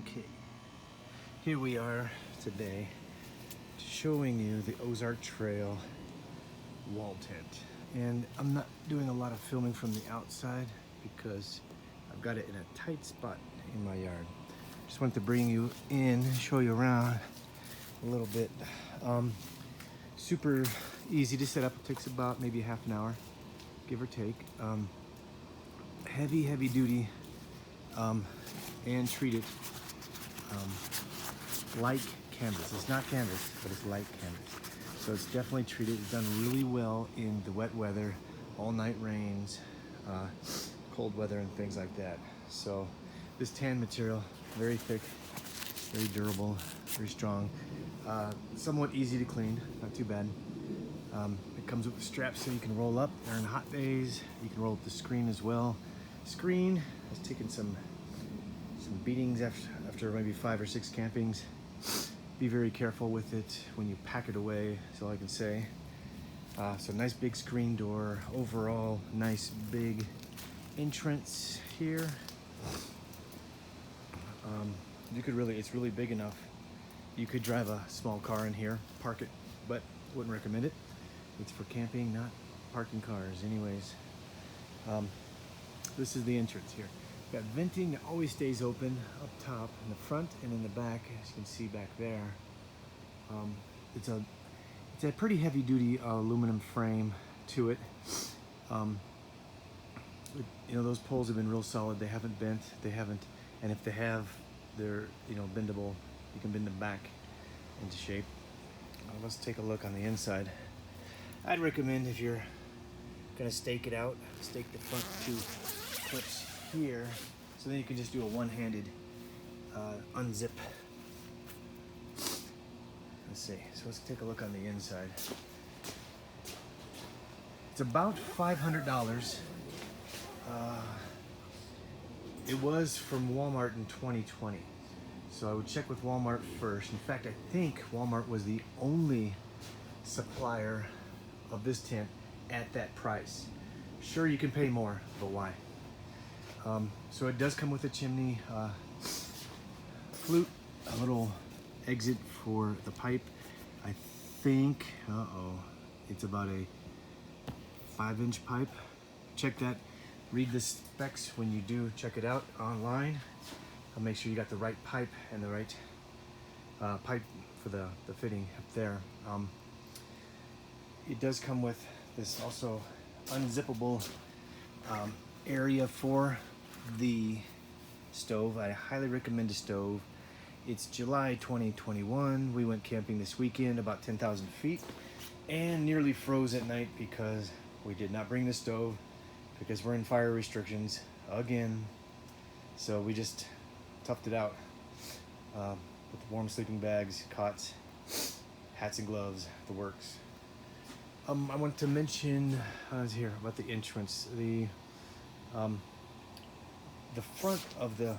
Okay, here we are today showing you the Ozark Trail wall tent. And I'm not doing a lot of filming from the outside because I've got it in a tight spot in my yard. Just wanted to bring you in, show you around a little bit. Super easy to set up. It takes about maybe half an hour, give or take. Heavy duty and treated like canvas. It's not canvas, but it's light canvas. So it's definitely treated. It's done really well in the wet weather, all night rains, cold weather and things like that. So this tan material, very thick, very durable, very strong, somewhat easy to clean, not too bad. It comes with straps so you can roll up during hot days. You can roll up the screen as well. Screen has taken some beatings after maybe 5 or 6 campings. Be very careful with it when you pack it away, is all I can say. So nice big screen door. Overall, nice big entrance here. You could really, it's really big enough. You could drive a small car in here, park it, but wouldn't recommend it. It's for camping, not parking cars anyways. This is the entrance here. Got venting that always stays open up top in the front and in the back, as you can see back there. It's a pretty heavy duty aluminum frame to it. You know, those poles have been real solid. They haven't bent, and if they have, they're, you know, bendable. You can bend them back into shape. Let's take a look on the inside. I'd recommend, if you're gonna stake it out, stake the front 2 clips here, so then you can just do a one-handed unzip. Let's see, so let's take a look on the inside. It's about $500. It was from Walmart in 2020, so I would check with Walmart first. In fact, I think Walmart was the only supplier of this tent at that price. Sure, you can pay more, but why? So it does come with a chimney, flute, a little exit for the pipe. I think, it's about a 5-inch pipe. Check that. Read the specs when you do check it out online. I'll make sure you got the right pipe and the right pipe for the fitting up there. It does come with this also unzippable area for the stove. I highly recommend a stove. It's July 2021. We went camping this weekend, about 10,000 feet, and nearly froze at night because we did not bring the stove because we're in fire restrictions again. So we just toughed it out with warm sleeping bags, cots, hats and gloves, the works. I want to mention here about the entrance. The front of the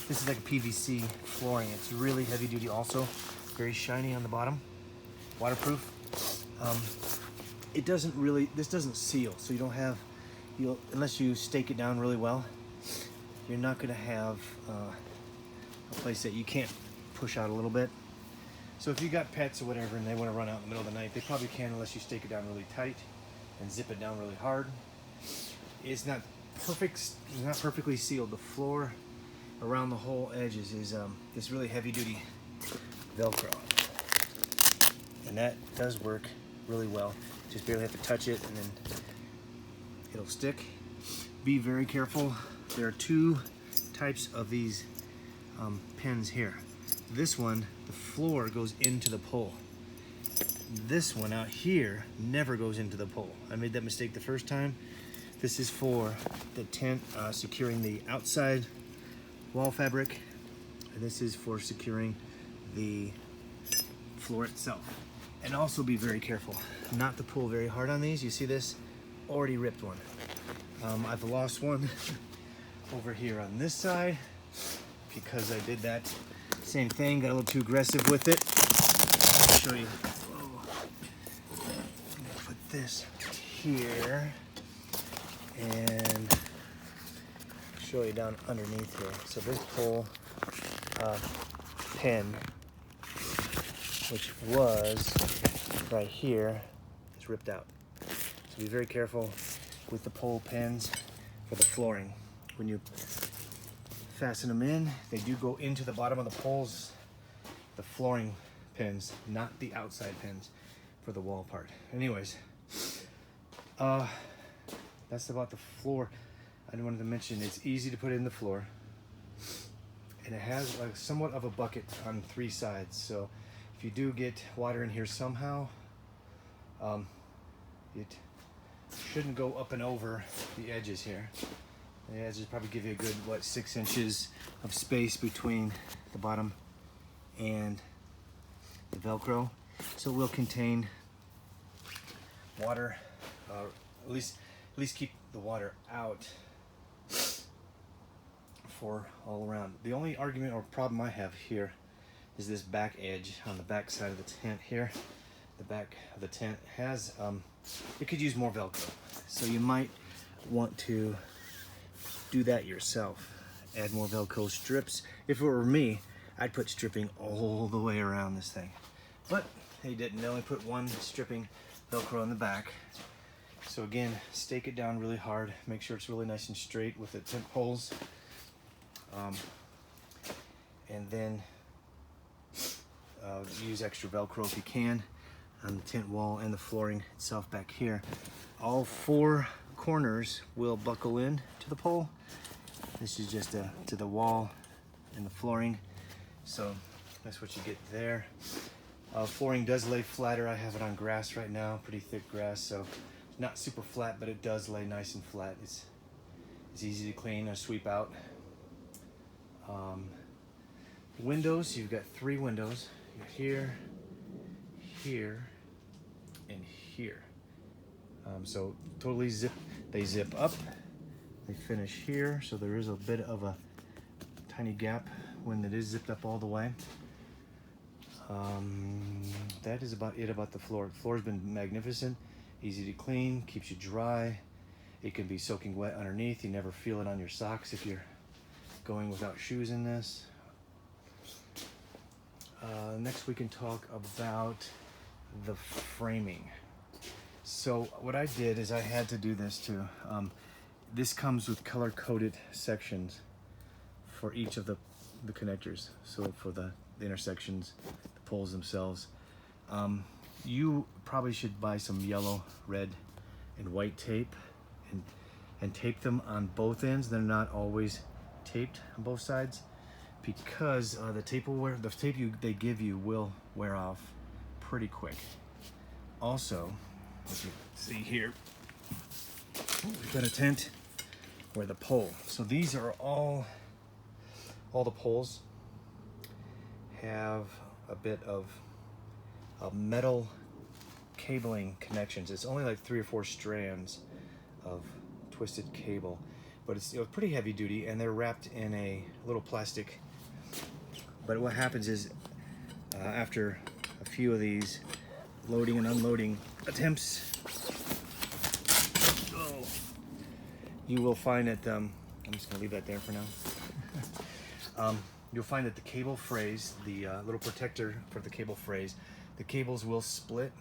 this is like a PVC flooring. It's really heavy duty, also very shiny on the bottom, waterproof. It doesn't really, this doesn't seal, so you don't have, unless you stake it down really well, you're not going to have a place that you can't push out a little bit. So if you got pets or whatever and they want to run out in the middle of the night, they probably can, unless you stake it down really tight and zip it down really hard. It's not perfect, it's not perfectly sealed. The floor around the whole edges is this really heavy duty Velcro, and that does work really well. Just barely have to touch it and then it'll stick. Be very careful. There are 2 types of these pins here. This one, the floor goes into the pole. This one out here never goes into the pole. I made that mistake the first time. This is for the tent, securing the outside wall fabric, and this is for securing the floor itself. And also be very careful not to pull very hard on these. You see this? Already ripped one. I've lost one over here on this side because I did that same thing, got a little too aggressive with it. I'll show you. Put this here and show you down underneath here. So this pole pin, which was right here, is ripped out. So be very careful with the pole pins for the flooring. When you fasten them in, they do go into the bottom of the poles, the flooring pins, not the outside pins for the wall part. Anyways, that's about the floor. I wanted to mention it's easy to put in the floor, and it has like somewhat of a bucket on 3 sides. So if you do get water in here somehow, it shouldn't go up and over the edges here. The edges probably give you a good, what, 6 inches of space between the bottom and the Velcro. So it will contain water, at least keep the water out for all around. The only argument or problem I have here is this back edge on the back side of the tent here. The back of the tent has, it could use more Velcro. So you might want to do that yourself. Add more Velcro strips. If it were me, I'd put stripping all the way around this thing. But they didn't. They only put 1 stripping Velcro on the back. So again, stake it down really hard. Make sure it's really nice and straight with the tent poles. And then use extra Velcro if you can on the tent wall and the flooring itself back here. All 4 corners will buckle in to the pole. This is just to the wall and the flooring. So that's what you get there. Flooring does lay flatter. I have it on grass right now, pretty thick grass, so not super flat, but it does lay nice and flat. It's easy to clean or sweep out. Windows, you've got 3 windows. Here, here, and here. So totally they zip up. They finish here, so there is a bit of a tiny gap when it is zipped up all the way. That is about it about the floor. The floor's been magnificent, easy to clean, keeps you dry. It can be soaking wet underneath. You never feel it on your socks if you're going without shoes in this. Next we can talk about the framing. So what I did is I had to do this too. This comes with color-coded sections for each of the connectors. So for the intersections, the poles themselves. You probably should buy some yellow, red, and white tape and tape them on both ends. They're not always taped on both sides because the tape they give you will wear off pretty quick. Also, as you see here, we've got a tent where the pole. So these are all the poles have a bit of metal cabling connections. It's only like 3 or 4 strands of twisted cable, but it's pretty heavy duty, and they're wrapped in a little plastic. But what happens is after a few of these loading and unloading attempts, you will find that I'm just gonna leave that there for now. You'll find that the cable frays, the little protector for the cable frays, the cables will split.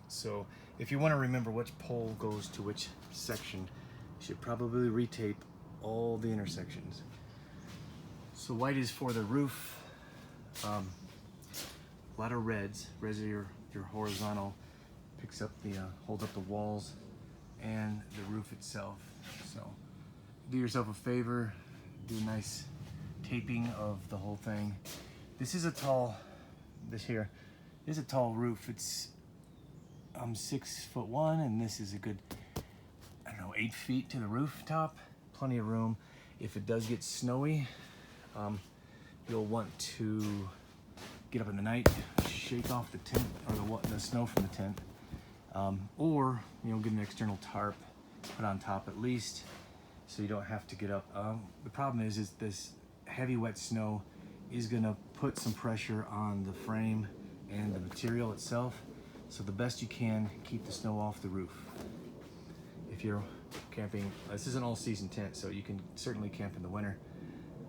So if you want to remember which pole goes to which section, you should probably retape all the intersections. So white is for the roof. A lot of reds. Reds are your horizontal, picks up the hold up the walls and the roof itself. So do yourself a favor, do a nice taping of the whole thing. This is a tall roof. It's 6'1", and this is a good, I don't know, 8 feet to the rooftop. Plenty of room. If it does get snowy, you'll want to get up in the night, shake off the tent or the snow from the tent, or get an external tarp, put on top at least, so you don't have to get up. The problem is this heavy wet snow is gonna put some pressure on the frame and the material itself. So the best you can, keep the snow off the roof. If you're camping. This is an all-season tent, so you can certainly camp in the winter.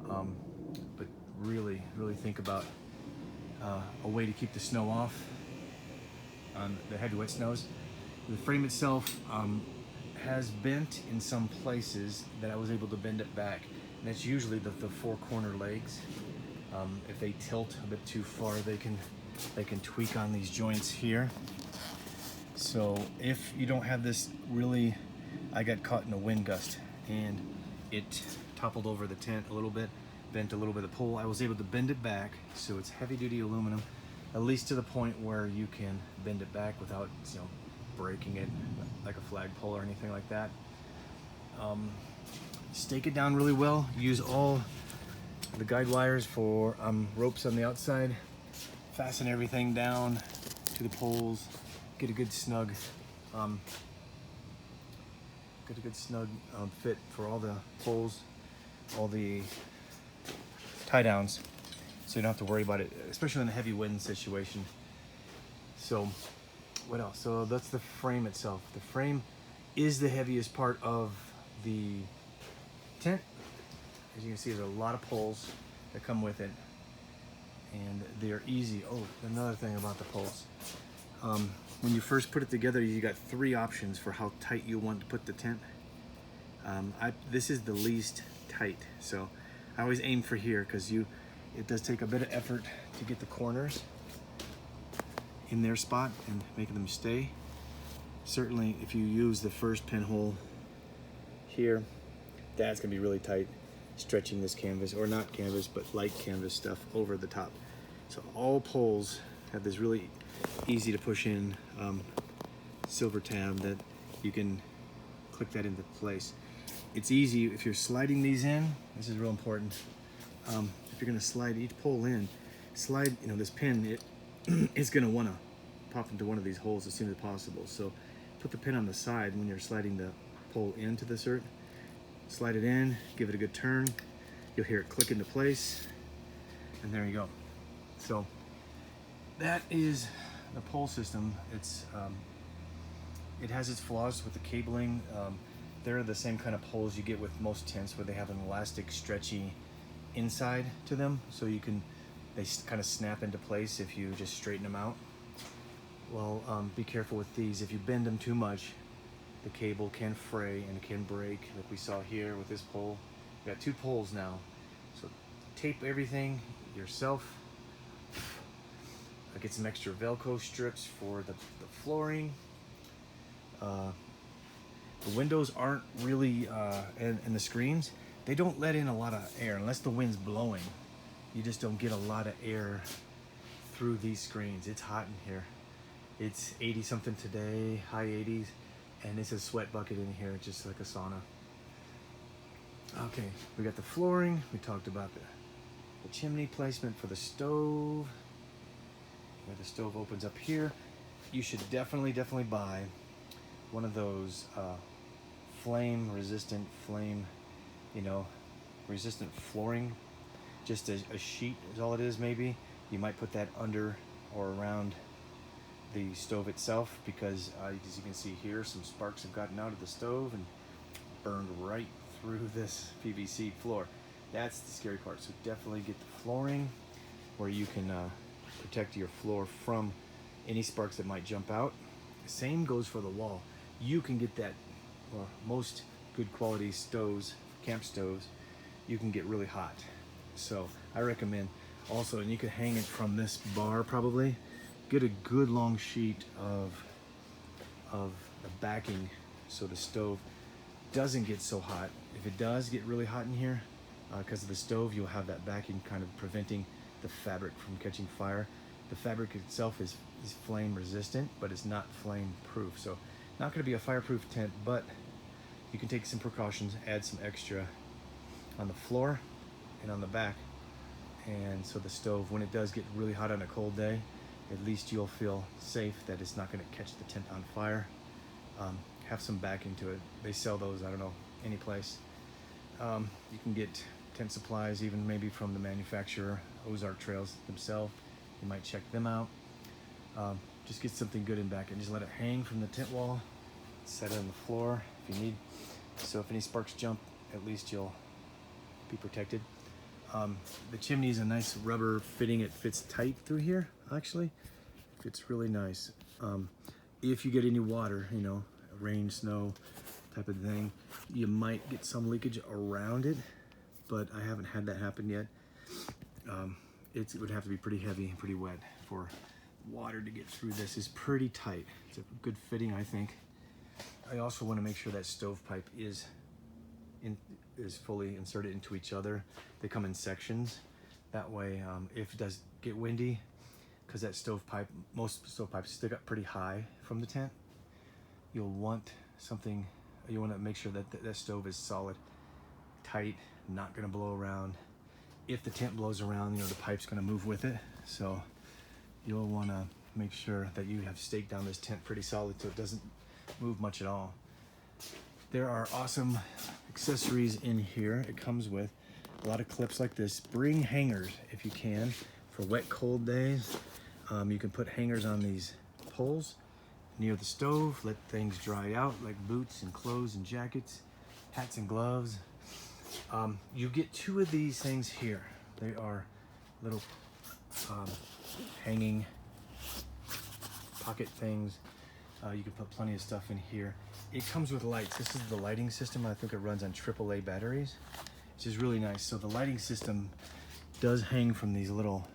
But really think about a way to keep the snow off on the heavy wet snows. The frame itself has bent in some places that I was able to bend it back, and that's usually the four corner legs. If they tilt a bit too far, they can tweak on these joints here. So if you don't have this, really, I got caught in a wind gust and it toppled over the tent a little bit, bent a little bit of the pole. I was able to bend it back, so it's heavy duty aluminum, at least to the point where you can bend it back without, you know, breaking it like a flagpole or anything like that. Stake it down really well. Use all the guide wires for ropes on the outside. Fasten everything down to the poles. Get a good snug, fit for all the poles, all the tie downs, so you don't have to worry about it, especially in a heavy wind situation. So what else? So that's the frame itself. The frame is the heaviest part of the tent. As you can see, there's a lot of poles that come with it, and they're easy. Oh, another thing about the poles. When you first put it together, you got three options for how tight you want to put the tent. This is the least tight, so I always aim for here, because it does take a bit of effort to get the corners in their spot and making them stay. Certainly if you use the first pinhole here, that's gonna be really tight, stretching this canvas, or not canvas, but light canvas stuff over the top. So all poles have this really easy to push in silver tab that you can click that into place. It's easy if you're sliding these in. This is real important. If you're going to slide each pole in, slide, you know, this pin, it's going to want to pop into one of these holes as soon as possible. So put the pin on the side when you're sliding the pole into the cert. Slide it in, give it a good turn. You'll hear it click into place, and there you go. So that is the pole system. It has its flaws with the cabling. They're the same kind of poles you get with most tents, where they have an elastic, stretchy inside to them, so they kind of snap into place if you just straighten them out. Well, be careful with these. If you bend them too much, the cable can fray and it can break, like we saw here with this pole. We got two poles now, so tape everything yourself. Get some extra Velcro strips for the flooring. The windows aren't really, and the screens, they don't let in a lot of air unless the wind's blowing. You just don't get a lot of air through these screens. It's hot in here. It's 80 something today, high 80s, and it's a sweat bucket in here, just like a sauna. Okay, we got the flooring. We talked about the chimney placement for the stove. Where the stove opens up here. You should definitely buy one of those flame resistant flooring. Just a sheet is all it is. Maybe you might put that under or around the stove itself, because as you can see here, some sparks have gotten out of the stove and burned right through this PVC floor. That's the scary part. So definitely get the flooring where you can protect your floor from any sparks that might jump out. Same goes for the wall. You can get that, or most good quality stoves, camp stoves, you can get really hot. So I recommend also, and you can hang it from this bar probably, get a good long sheet of the backing so the stove doesn't get so hot. If it does get really hot in here, because of the stove, you'll have that backing kind of preventing the fabric from catching fire. The fabric itself is flame resistant, but it's not flame proof. So not going to be a fireproof tent, but you can take some precautions, add some extra on the floor and on the back. And so the stove, when it does get really hot on a cold day, at least you'll feel safe that it's not going to catch the tent on fire. Have some backing to it. They sell those, I don't know, any place. You can get tent supplies, even maybe from the manufacturer, Ozark Trails themselves. You might check them out. Just get something good and back and just let it hang from the tent wall. Set it on the floor if you need. So if any sparks jump, at least you'll be protected. The chimney is a nice rubber fitting. It fits tight through here, actually. Fits really nice. If you get any water, you know, rain, snow type of thing, you might get some leakage around it, but I haven't had that happen yet. It would have to be pretty heavy and pretty wet for water to get through. This is pretty tight. It's a good fitting, I think. I also want to make sure that stovepipe is fully inserted into each other. They come in sections. That way, if it does get windy, because that stovepipe, most stovepipes stick up pretty high from the tent, you'll want something, you want to make sure that that stove is solid, tight, not going to blow around. If the tent blows around, you know, the pipe's going to move with it. So you'll want to make sure that you have staked down this tent pretty solid so it doesn't move much at all. There are awesome accessories in here. It comes with a lot of clips like this. Bring hangers if you can for wet, cold days. You can put hangers on these poles near the stove, let things dry out like boots and clothes and jackets, hats and gloves. You get 2 of these things here. They are little hanging pocket things. You can put plenty of stuff in here. It comes with lights. This is the lighting system. I think it runs on AAA batteries, which is really nice. So the lighting system does hang from these little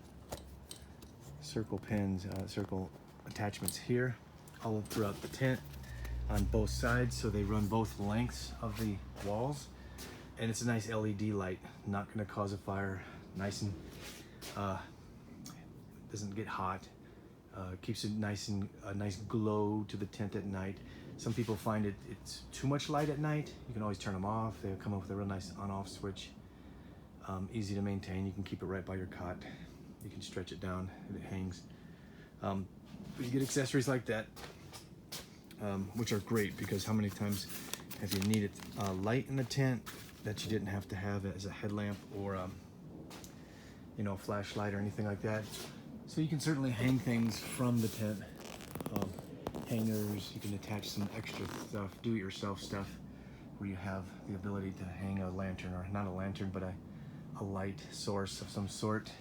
circle pins, circle attachments here, all throughout the tent on both sides. So they run both lengths of the walls. And it's a nice LED light, not gonna cause a fire. Nice and, doesn't get hot. Keeps it nice and a nice glow to the tent at night. Some people find it's too much light at night. You can always turn them off. They come up with a real nice on-off switch. Easy to maintain. You can keep it right by your cot. You can stretch it down and it hangs. But you get accessories like that, which are great because how many times have you needed light in the tent that you didn't have to have as a headlamp or you know, a flashlight or anything like that. So you can certainly hang things from the tent. Hangers, you can attach some extra stuff, do-it-yourself stuff, where you have the ability to hang a lantern, or not a lantern, but a light source of some sort.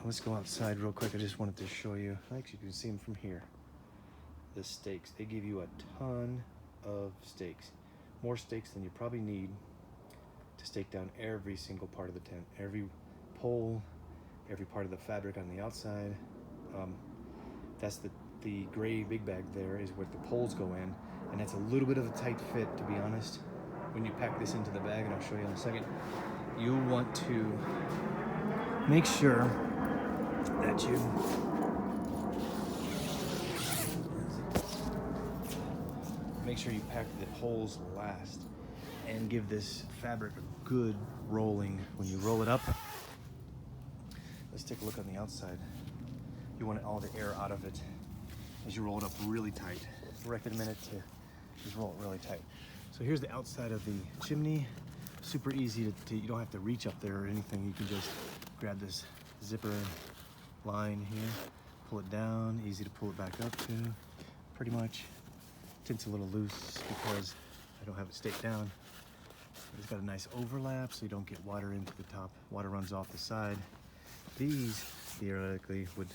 Let's go outside real quick. I just wanted to show you, actually you can see them from here. The stakes, they give you a ton of stakes. More stakes than you probably need to stake down every single part of the tent. Every pole, every part of the fabric on the outside. That's the gray big bag there is where the poles go in, and that's a little bit of a tight fit, to be honest. When you pack this into the bag, and I'll show you in a second, you'll want to make sure that you pack the holes last and give this fabric a good rolling when you roll it up. Let's take a look on the outside. You want all the air out of it as you roll it up really tight. Direct it a minute to just roll it really tight. So here's the outside of the chimney. Super easy to you don't have to reach up there or anything. You can just grab this zipper line here, pull it down, easy to pull it back up to, pretty much. Tent's a little loose because I don't have it staked down. It's got a nice overlap so you don't get water into the top. Water runs off the side. These theoretically would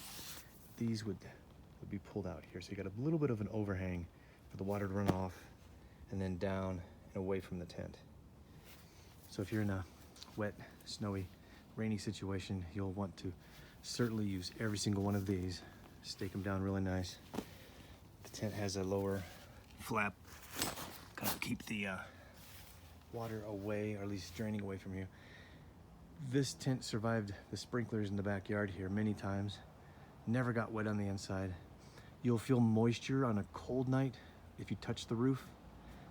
be pulled out here. So you got a little bit of an overhang for the water to run off and then down and away from the tent. So if you're in a wet, snowy, rainy situation, you'll want to certainly use every single one of these. Stake them down really nice. The tent has a lower flap, kind of keep the water away, or at least draining away from you. This tent survived the sprinklers in the backyard here many times. Never got wet on the inside. You'll feel moisture on a cold night if you touch the roof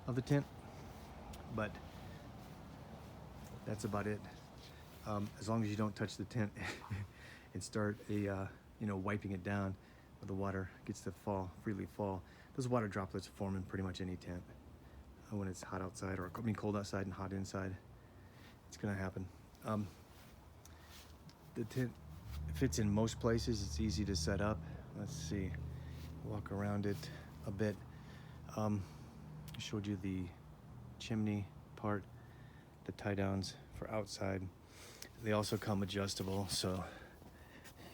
of the tent, but that's about it. As long as you don't touch the tent and start wiping it down where the water gets to freely fall. Those water droplets form in pretty much any tent. When it's hot outside, or cold outside and hot inside, it's gonna happen. The tent fits in most places. It's easy to set up. Let's see, walk around it a bit. I showed you the chimney part, the tie downs for outside. They also come adjustable, so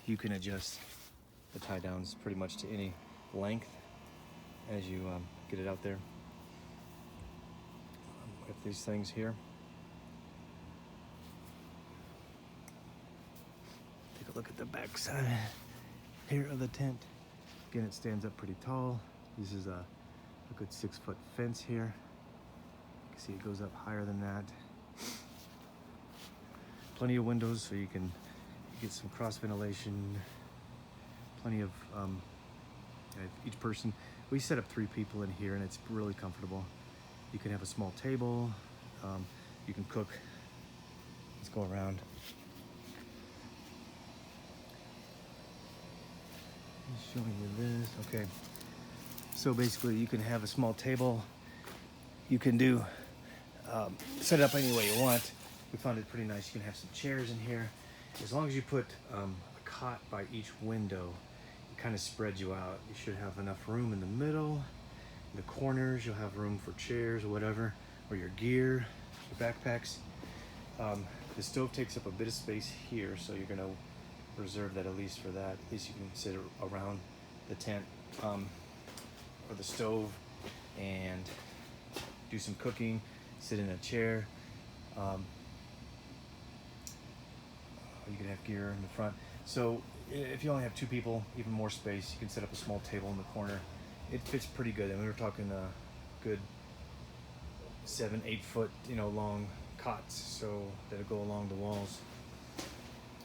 you can adjust the tie downs pretty much to any length as you get it out there. With these things here. Take a look at the back side here of the tent. Again, it stands up pretty tall. This is a good 6-foot fence here. You can see it goes up higher than that. Plenty of windows so you can get some cross ventilation. Plenty of each person. We set up 3 people in here and it's really comfortable. You can have a small table. You can cook. Let's go around. Showing you this. Okay. So basically, you can have a small table. You can do set it up any way you want. We found it pretty nice. You can have some chairs in here. As long as you put a cot by each window, it kind of spreads you out. You should have enough room in the middle. In the corners, you'll have room for chairs or whatever, or your gear, your backpacks. The stove takes up a bit of space here, so you're gonna reserve that at least for that. At least you can sit around the tent or the stove and do some cooking, sit in a chair. You can have gear in the front. So if you only have 2 people, even more space, you can set up a small table in the corner. It fits pretty good. And we were talking good 7-8 foot, long cots, so that'll go along the walls.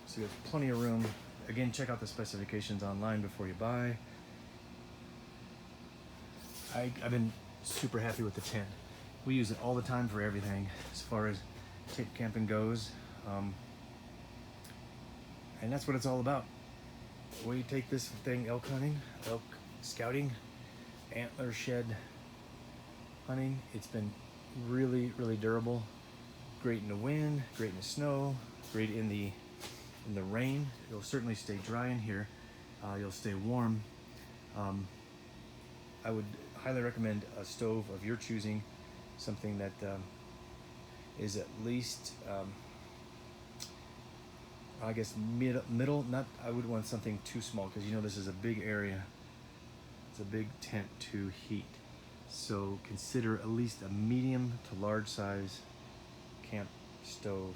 So you have plenty of room. Again, check out the specifications online before you buy. I've been super happy with the tent. We use it all the time for everything as far as tent camping goes. And that's what it's all about. We take this thing elk hunting, elk scouting, antler shed hunting. It's been really, really durable. Great in the wind, great in the snow, great in the rain. It'll certainly stay dry in here. You'll stay warm. I would highly recommend a stove of your choosing, something that is at least I guess middle. Not, I would want something too small because this is a big area. It's a big tent to heat. So consider at least a medium to large size camp stove,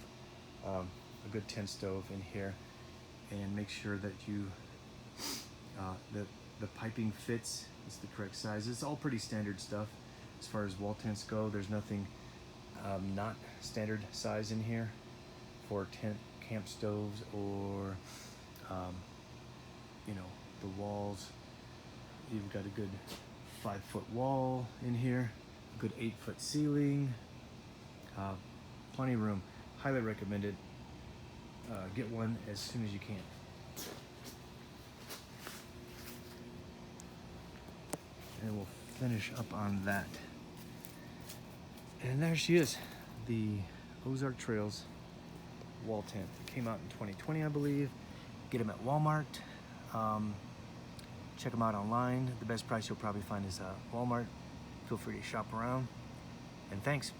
a good tent stove in here, and make sure that the piping fits. It's the correct size. It's all pretty standard stuff as far as wall tents go. There's nothing not standard size in here for camp stoves or the walls. You've got a good 5-foot wall in here, a good 8-foot ceiling, plenty of room. Highly recommend it. Get one as soon as you can. And we'll finish up on that. And there she is, the Ozark Trails wall tent. It came out in 2020, I believe. Get them at Walmart. Check them out online. The best price you'll probably find is Walmart. Feel free to shop around. And thanks.